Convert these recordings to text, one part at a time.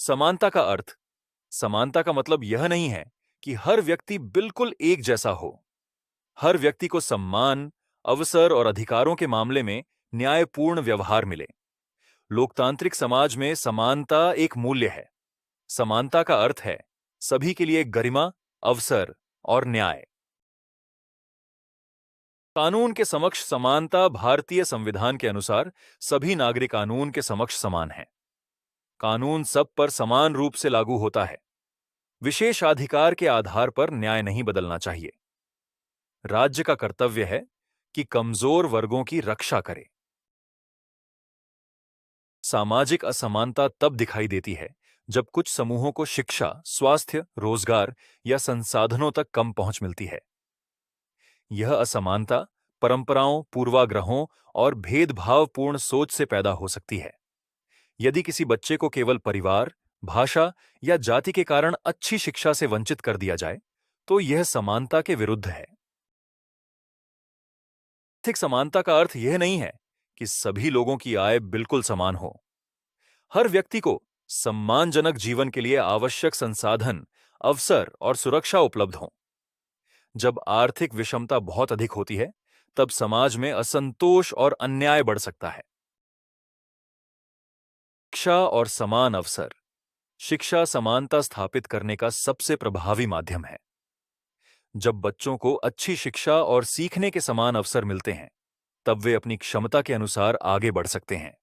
समानता का अर्थ समानता का मतलब यह नहीं है कि हर व्यक्ति बिल्कुल एक जैसा हो। हर व्यक्ति को सम्मान, अवसर और अधिकारों के मामले में न्यायपूर्ण व्यवहार मिले। लोकतांत्रिक समाज में समानता एक मूल्य है। समानता का अर्थ है सभी के लिए गरिमा, अवसर और न्याय। कानून के समक्ष समानता भारतीय संविधान के अनुसार सभी नागरिक कानून के समक्ष समान हैं। कानून सब पर समान रूप से लागू होता है। विशेषाधिकार के आधार पर न्याय नहीं बदलना चाहिए। राज्य का कर्तव्य है कि कमजोर वर्गों की रक्षा करे। सामाजिक असमानता तब दिखाई देती है जब कुछ समूहों को शिक्षा, स्वास्थ्य, रोजगार या संसाधनों तक कम पहुंच मिलती है। यह असमानता परंपराओं, पूर्वाग्रहों और भेदभावपूर्ण सोच से पैदा हो सकती है। यदि किसी बच्चे को केवल परिवार, भाषा या जाति के कारण अच्छी शिक्षा से वंचित कर दिया जाए, तो यह समानता के विरुद्ध है। आर्थिक समानता का अर्थ यह नहीं है कि सभी लोगों की आय बिल्कुल समान हो। हर व्यक्ति को सम्मानजनक जीवन के लिए आवश्यक संसाधन, अवसर और सुरक्षा उपलब्ध हों। जब आर्थिक विषमता बहुत अधिक होती है, तब समाज में असंतोष और अन्याय बढ़ सकता है। शिक्षा और समान अवसर। शिक्षा समानता स्थापित करने का सबसे प्रभावी माध्यम है। जब बच्चों को अच्छी शिक्षा और सीखने के समान अवसर मिलते हैं, तब वे अपनी क्षमता के अनुसार आगे बढ़ सकते हैं।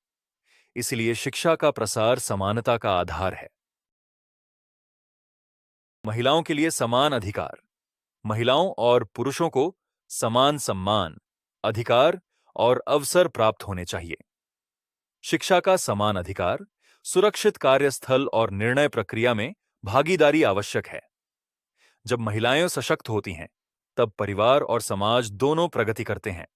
इसलिए शिक्षा का प्रसार समानता का आधार है। महिलाओं के लिए समान अधिकार। महिलाओं और पुरुषों को समान सम्मान, अधिकार और अवसर प्राप्त होने चाहिए। शिक्षा का समान अधिकार, सुरक्षित कार्यस्थल और निर्णय प्रक्रिया में भागीदारी आवश्यक है। जब महिलाएं सशक्त होती हैं, तब परिवार और समाज दोनों प्रगति करते हैं।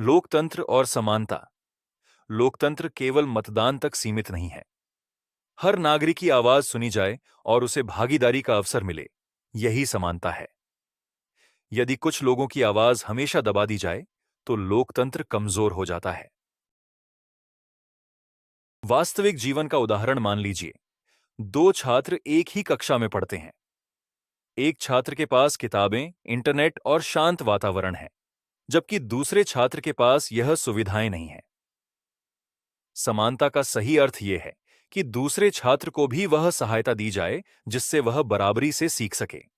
लोकतंत्र और समानता। लोकतंत्र केवल मतदान तक सीमित नहीं है। हर नागरिक की आवाज सुनी जाए और उसे भागीदारी का अवसर मिले, यही समानता है। यदि कुछ लोगों की आवाज हमेशा दबा दी जाए, तो लोकतंत्र कमजोर हो जाता है। वास्तविक जीवन का उदाहरण मान लीजिए। दो छात्र एक ही कक्षा में पढ़ते हैं। एक छात्र के पास किताबें, इंटरनेट और शांत वातावरण है, जबकि दूसरे छात्र के पास यह सुविधाएं नहीं हैं। समानता का सही अर्थ यह है कि दूसरे छात्र को भी वह सहायता दी जाए जिससे वह बराबरी से सीख सके।